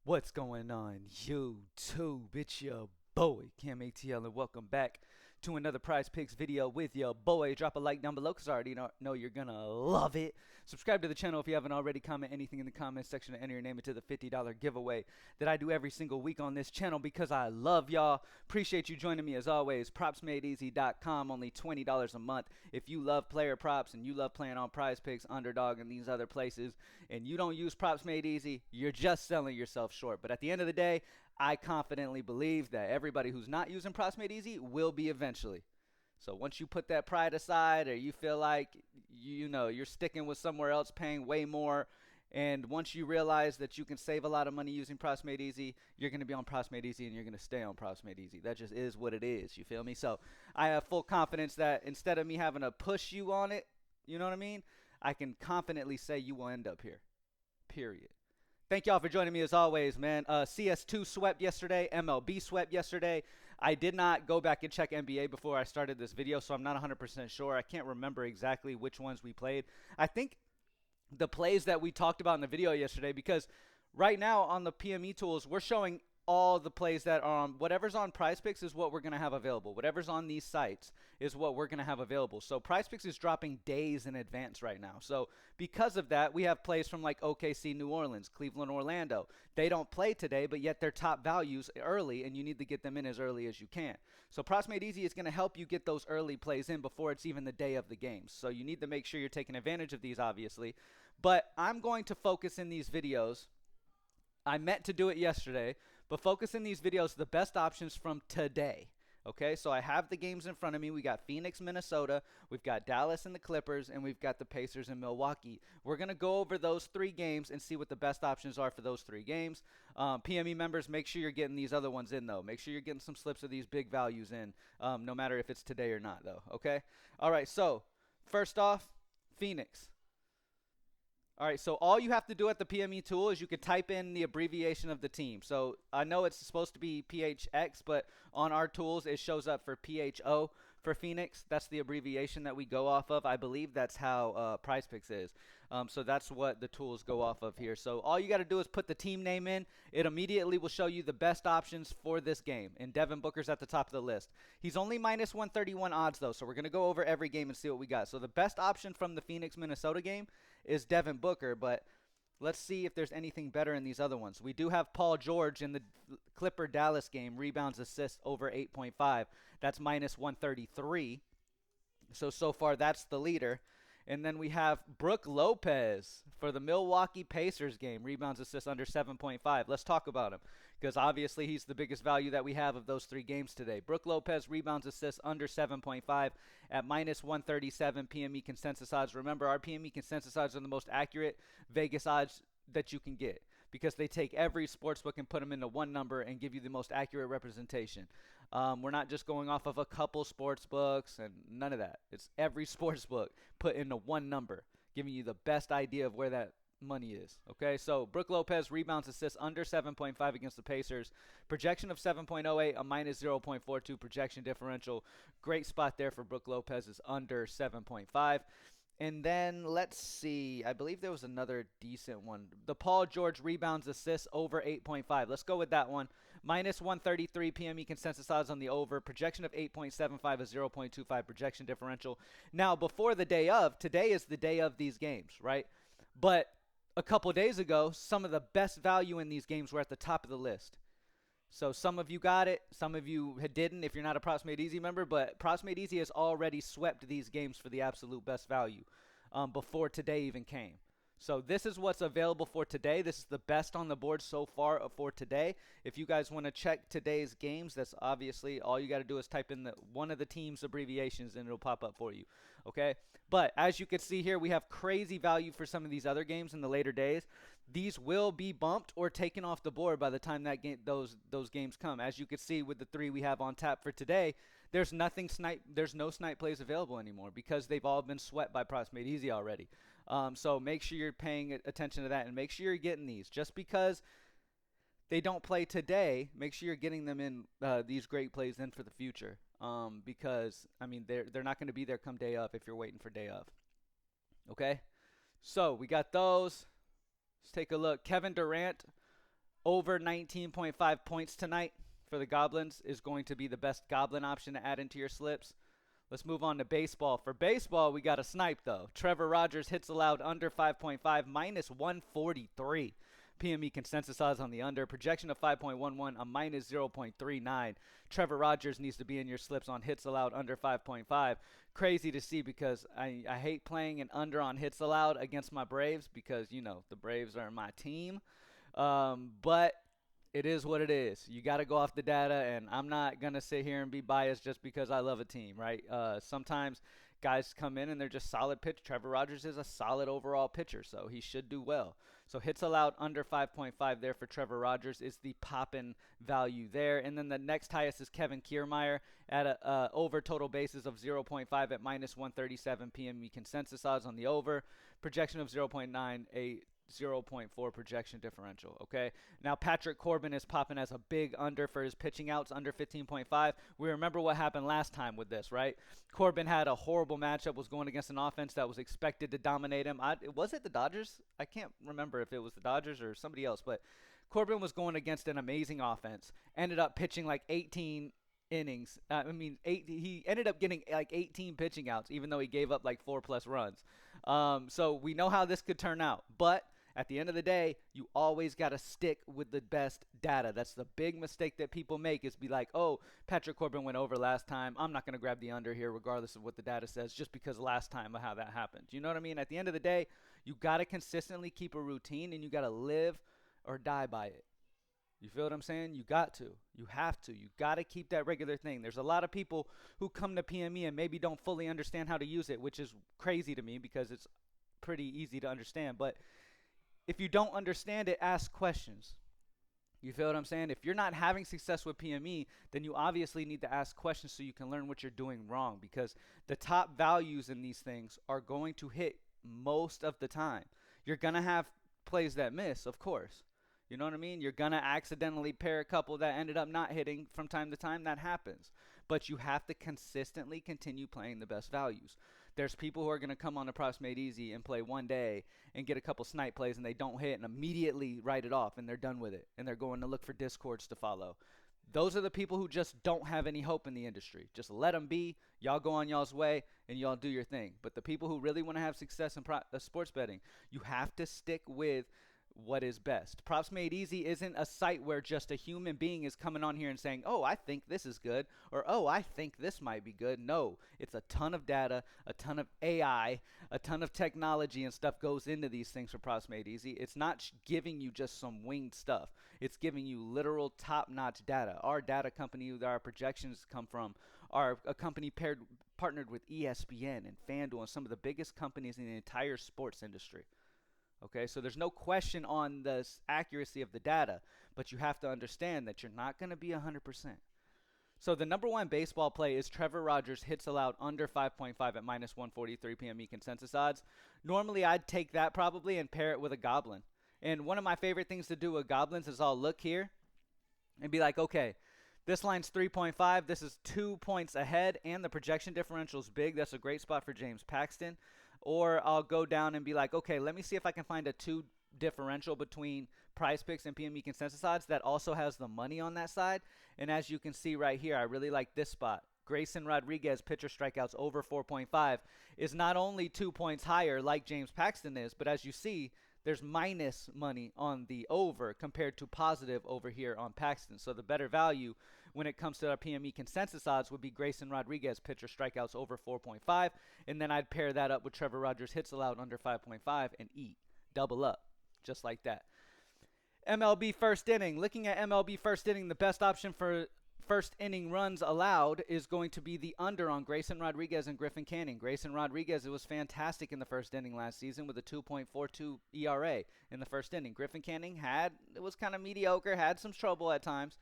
What's going on, YouTube? It's your boy, CamATL, and welcome back to another Prize Picks video with your boy. Drop a like down below because I already know you're going to love it. Subscribe to the channel if you haven't already. Comment anything in the comments section to enter your name into the $50 giveaway that I do every single week on this channel because I love y'all. Appreciate you joining me as always. PropsMadeEasy.com, only $20 a month. If you love player props and you love playing on Prize Picks, Underdog, and these other places, and you don't use Props Made Easy, you're just selling yourself short. But at the end of the day, I confidently believe that everybody who's not using Props Made Easy will be eventually. So once you put that pride aside, or you feel like you're sticking with somewhere else paying way more, and once you realize that you can save a lot of money using Props Made Easy, you're going to be on Props Made Easy and you're going to stay on Props Made Easy. That just is what it is. You feel me? So I have full confidence that instead of me having to push you on it, you know what I mean? I can confidently say you will end up here. Period. Thank y'all for joining me as always, man. CS2 swept yesterday. MLB swept yesterday. I did not go back and check NBA before I started this video, so I'm not 100% sure. I can't remember exactly which ones we played. I think the plays that we talked about in the video yesterday, because right now on the PME tools, we're showing all the plays that are on whatever's on Prizepicks is what we're going to have available. Whatever's on these sites is what we're going to have available. So Prizepicks is dropping days in advance right now. So because of that, we have plays from like OKC, New Orleans, Cleveland, Orlando. They don't play today, but yet they're top values early, and you need to get them in as early as you can. So Props Made Easy is going to help you get those early plays in before it's even the day of the games. So you need to make sure you're taking advantage of these, obviously. But I'm going to focus in these videos. I meant to do it yesterday, but focus in these videos the best options from today. Okay, so I have the games in front of me. We got Phoenix, Minnesota, we've got Dallas and the Clippers, and we've got the Pacers and Milwaukee. We're going to go over those three games and see what the best options are for those three games. PME members, make sure you're getting these other ones in, though. Make sure you're getting some slips of these big values in, no matter if it's today or not, though. Okay? All right, so first off, Phoenix. All right, so all you have to do at the PME tool is you can type in the abbreviation of the team. So I know it's supposed to be PHX, but on our tools it shows up for PHO for Phoenix. That's the abbreviation that we go off of. I believe that's how Prizepicks is. So that's what the tools go off of here. So all you got to do is put the team name in. It immediately will show you the best options for this game. And Devin Booker's at the top of the list. He's only minus 131 odds, though, so we're going to go over every game and see what we got. So the best option from the Phoenix-Minnesota game is Devin Booker, but let's see if there's anything better in these other ones. We do have Paul George in the Clipper-Dallas game, rebounds, assists over 8.5. That's minus 133. So far that's the leader. And then we have Brook Lopez for the Milwaukee Pacers game, rebounds, assists under 7.5. Let's talk about him because obviously he's the biggest value that we have of those three games today. Brook Lopez, rebounds, assists under 7.5 at minus 137 PME consensus odds. Remember, our PME consensus odds are the most accurate Vegas odds that you can get because they take every sportsbook and put them into one number and give you the most accurate representation. We're not just going off of a couple sports books and none of that. It's every sports book put into one number, giving you the best idea of where that money is. Okay, so Brook Lopez, rebounds, assists under 7.5 against the Pacers. Projection of 7.08, a minus 0.42 projection differential. Great spot there for Brook Lopez is under 7.5. And then let's see. I believe there was another decent one. The Paul George, rebounds, assists over 8.5. Let's go with that one. Minus 133 PME consensus odds on the over. Projection of 8.75, a 0.25 projection differential. Now, before the day of, today is the day of these games, right? But a couple days ago, some of the best value in these games were at the top of the list. So some of you got it, some of you didn't if you're not a Props Made Easy member, but Props Made Easy has already swept these games for the absolute best value before today even came. So this is what's available for today. This is the best on the board so far for today. If you guys want to check today's games, that's obviously all you got to do is type in one of the team's abbreviations and it'll pop up for you. Okay? But as you can see here, we have crazy value for some of these other games in the later days. These will be bumped or taken off the board by the time that those games come. As you can see with the three we have on tap for today, there's no snipe plays available anymore because they've all been swept by Props Made Easy already. So make sure you're paying attention to that and make sure you're getting these. Just because they don't play today, make sure you're getting them in these great plays in for the future. Because I mean they're not going to be there come day of if you're waiting for day of. Okay, so we got those. Let's take a look. Kevin Durant Over 19.5 points tonight for the Goblins is going to be the best Goblin option to add into your slips. Let's move on to baseball. For baseball, we got a snipe, though. Trevor Rogers hits allowed under 5.5, minus 143. PME consensus odds on the under. Projection of 5.11, a minus 0.39. Trevor Rogers needs to be in your slips on hits allowed under 5.5. Crazy to see because I hate playing an under on hits allowed against my Braves because, you know, the Braves are my team. But it is what it is. You got to go off the data, and I'm not going to sit here and be biased just because I love a team, right? Sometimes guys come in and they're just solid pitch. Trevor Rogers is a solid overall pitcher, so he should do well. So hits allowed under 5.5 there for Trevor Rogers is the poppin' value there. And then the next highest is Kevin Kiermaier at a over total bases of 0.5 at minus 137 PME consensus odds on the over. Projection of 0.9, a 0.4 projection differential. Okay, now Patrick Corbin is popping as a big under for his pitching outs, under 15.5. We remember what happened last time with this, right? Corbin had a horrible matchup, was going against an offense that was expected to dominate him. Was it the Dodgers? I can't remember if it was the Dodgers or somebody else, but Corbin was going against an amazing offense, ended up pitching like 18 innings. He ended up getting like 18 pitching outs, even though he gave up like 4+ runs. So we know how this could turn out, but at the end of the day, you always got to stick with the best data. That's the big mistake that people make, is be like, oh, Patrick Corbin went over last time. I'm not going to grab the under here regardless of what the data says just because last time of how that happened. You know what I mean? At the end of the day, you got to consistently keep a routine, and you got to live or die by it. You feel what I'm saying? You got to. You have to. You got to keep that regular thing. There's a lot of people who come to PME and maybe don't fully understand how to use it, which is crazy to me because it's pretty easy to understand. But if you don't understand it, ask questions. You feel what I'm saying? If you're not having success with PME, then you obviously need to ask questions so you can learn what you're doing wrong, because the top values in these things are going to hit most of the time. You're going to have plays that miss, of course. You know what I mean? You're going to accidentally pair a couple that ended up not hitting from time to time. That happens. But you have to consistently continue playing the best values. There's people who are going to come on to Props Made Easy and play one day and get a couple snipe plays and they don't hit and immediately write it off and they're done with it and they're going to look for discords to follow. Those are the people who just don't have any hope in the industry. Just let them be. Y'all go on y'all's way and y'all do your thing. But the people who really want to have success in sports betting, you have to stick with what is best. Props Made Easy isn't a site where just a human being is coming on here and saying, oh, I think this is good, or oh, I think this might be good. No, it's a ton of data, a ton of AI, a ton of technology and stuff goes into these things for Props Made Easy. It's not giving you just some winged stuff. It's giving you literal top-notch data. Our data company that our projections come from are a company partnered with ESPN and FanDuel and some of the biggest companies in the entire sports industry. Okay, so there's no question on the accuracy of the data, but you have to understand that you're not going to be 100%. So the number one baseball play is Trevor Rogers hits allowed under 5.5 at minus 143 PME consensus odds. Normally, I'd take that probably and pair it with a Goblin. And one of my favorite things to do with Goblins is I'll look here and be like, okay, this line's 3.5. This is 2 points ahead, and the projection differential is big. That's a great spot for James Paxton. Or I'll go down and be like, okay, let me see if I can find a 2 differential between Prizepicks and PME consensus odds that also has the money on that side. And as you can see right here, I really like this spot. Grayson Rodriguez pitcher strikeouts over 4.5 is not only 2 points higher like James Paxton is, but as you see, there's minus money on the over compared to positive over here on Paxton. So the better value when it comes to our PME consensus odds would be Grayson Rodriguez pitcher strikeouts over 4.5, and then I'd pair that up with Trevor Rogers hits allowed under 5.5 and eat. Double up, just like that. MLB first inning. Looking at MLB first inning, the best option for first inning runs allowed is going to be the under on Grayson Rodriguez and Griffin Canning. Grayson Rodriguez, it was fantastic in the first inning last season with a 2.42 ERA in the first inning. Griffin Canning it was kind of mediocre, had some trouble at times,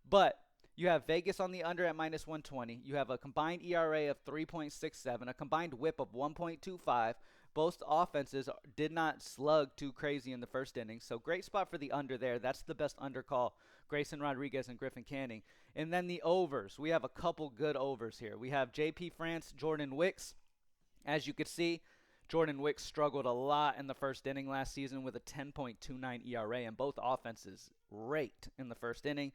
but you have Vegas on the under at minus 120. You have a combined ERA of 3.67, a combined whip of 1.25. Both offenses did not slug too crazy in the first inning, so great spot for the under there. That's the best under call, Grayson Rodriguez and Griffin Canning. And then the overs. We have a couple good overs here. We have JP France, Jordan Wicks. As you can see, Jordan Wicks struggled a lot in the first inning last season with a 10.29 ERA, and both offenses raked in the first inning.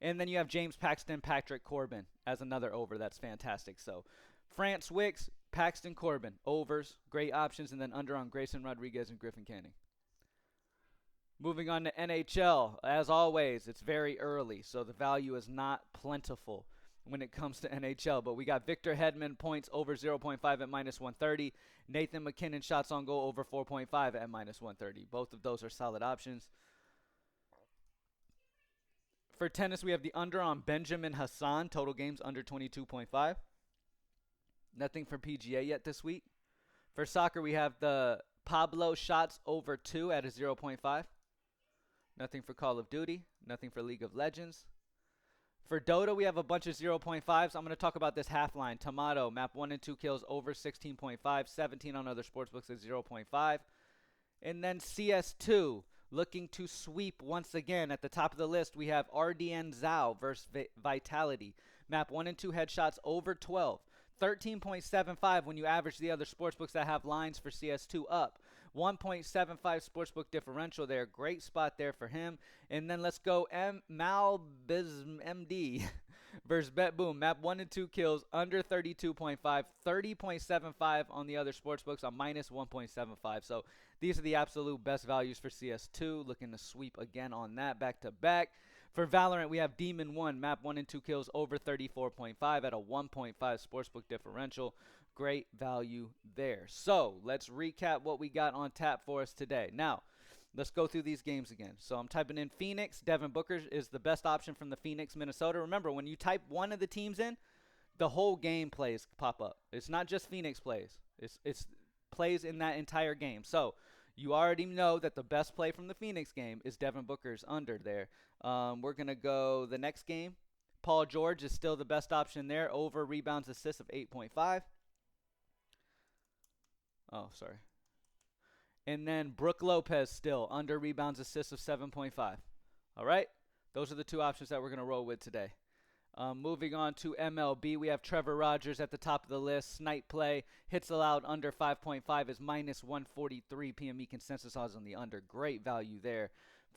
And then you have James Paxton, Patrick Corbin as another over. That's fantastic. So France Wicks, Paxton Corbin, overs, great options, and then under on Grayson Rodriguez and Griffin Canning. Moving on to NHL, as always, it's very early, so the value is not plentiful when it comes to NHL. But we got Victor Hedman points over 0.5 at minus 130. Nathan McKinnon shots on goal over 4.5 at minus 130. Both of those are solid options. For tennis, we have the under on Benjamin Hassan, total games under 22.5. Nothing for PGA yet this week. For soccer, we have the Pablo shots over 2 at a 0.5. Nothing for Call of Duty. Nothing for League of Legends. For Dota, we have a bunch of 0.5s. I'm going to talk about this half line. Tomato, map 1 and 2 kills over 16.5. 17 on other sportsbooks at 0.5. And then CS2, looking to sweep once again. At the top of the list, we have RDN Zhao versus Vitality. Map 1 and 2 headshots over 12. 13.75 when you average the other sportsbooks that have lines for CS2 up. 1.75 sportsbook differential there. Great spot there for him. And then let's go Malbism MD versus Bet Boom. Map 1 and 2 kills under 32.5. 30.75 on the other sportsbooks, a minus 1.75. So these are the absolute best values for CS2. Looking to sweep again on that back to back. For Valorant, we have Demon 1, map 1 and 2 kills over 34.5 at a 1.5 sportsbook differential. Great value there. So let's recap what we got on tap for us today. Now, let's go through these games again. So I'm typing in Phoenix. Devin Booker is the best option from the Phoenix, Minnesota. Remember, when you type one of the teams in, the whole game plays pop up. It's not just Phoenix plays. It's plays in that entire game. So you already know that the best play from the Phoenix game is Devin Booker's under there. We're going to go the next game. Paul George is still the best option there. Over rebounds assists of 8.5. Oh, sorry. And then Brooke Lopez still under rebounds assists of 7.5. All right? Those are the two options that we're going to roll with today. Moving on to MLB, we have Trevor Rogers at the top of the list. Snipe play, hits allowed under 5.5 is minus 143 PME consensus odds on the under. Great value there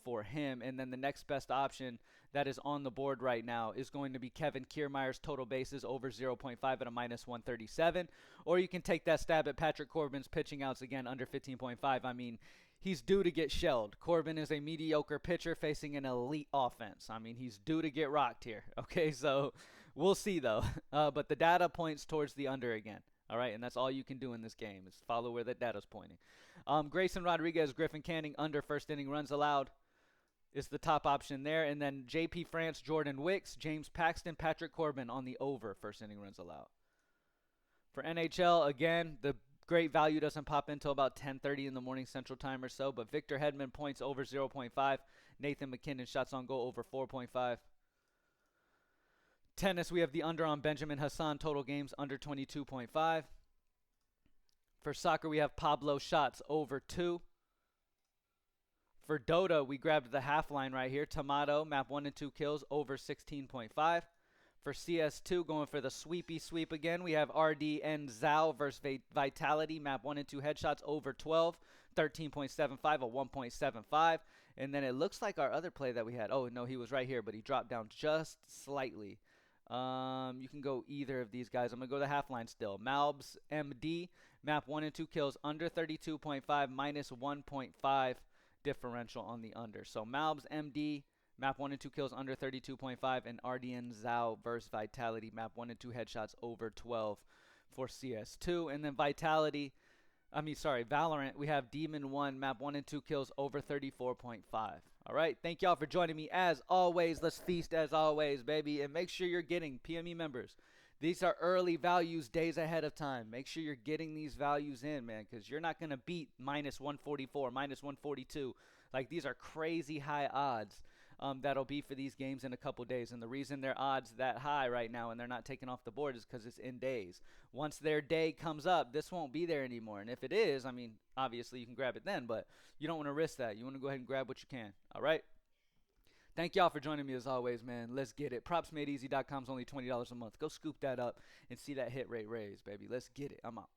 for him. And then the next best option that is on the board right now is going to be Kevin Kiermaier's total bases over 0.5 at a minus 137. Or you can take that stab at Patrick Corbin's pitching outs again under 15.5. I mean, he's due to get shelled. Corbin is a mediocre pitcher facing an elite offense. I mean, he's due to get rocked here. Okay, so we'll see, though. But the data points towards the under again. All right, and that's all you can do in this game is follow where the data's pointing. Grayson Rodriguez, Griffin Canning, under first inning runs allowed is the top option there. And then JP France, Jordan Wicks, James Paxton, Patrick Corbin on the over first inning runs allowed. For NHL, again, the great value doesn't pop until about 10:30 in the morning Central Time or so, but Victor Hedman points over 0.5. Nathan McKinnon shots on goal over 4.5. Tennis, we have the under on Benjamin Hassan, total games under 22.5. For soccer, we have Pablo shots over 2. For Dota, we grabbed the half line right here. Tomato, map 1 and 2 kills over 16.5. For CS2, going for the sweepy sweep again, we have RDN Zhao versus Vitality. Map 1 and 2 headshots over 12. 13.75, a 1.75. And then it looks like our other play that we had. Oh, no, he was right here, but he dropped down just slightly. You can go either of these guys. I'm going to go the half line still. Malbs MD, map 1 and 2 kills under 32.5, minus 1.5 differential on the under. So Malbs MD, map 1 and 2 kills under 32.5, and RDN Zhao versus Vitality, map 1 and 2 headshots over 12 for CS2. And then Valorant, we have Demon 1, map 1 and 2 kills over 34.5. All right, thank y'all for joining me. As always, let's feast as always, baby. And make sure you're getting PME members. These are early values days ahead of time. Make sure you're getting these values in, man, because you're not going to beat minus 144, minus 142. Like, these are crazy high odds that'll be for these games in a couple days. And the reason their odds that high right now and they're not taken off the board is because it's in days. Once their day comes up, this won't be there anymore. And if it is, I mean, obviously you can grab it then, but you don't want to risk that. You want to go ahead and grab what you can. All right? Thank y'all for joining me as always, man. Let's get it. PropsMadeEasy.com is only $20 a month. Go scoop that up and see that hit rate raise, baby. Let's get it. I'm out.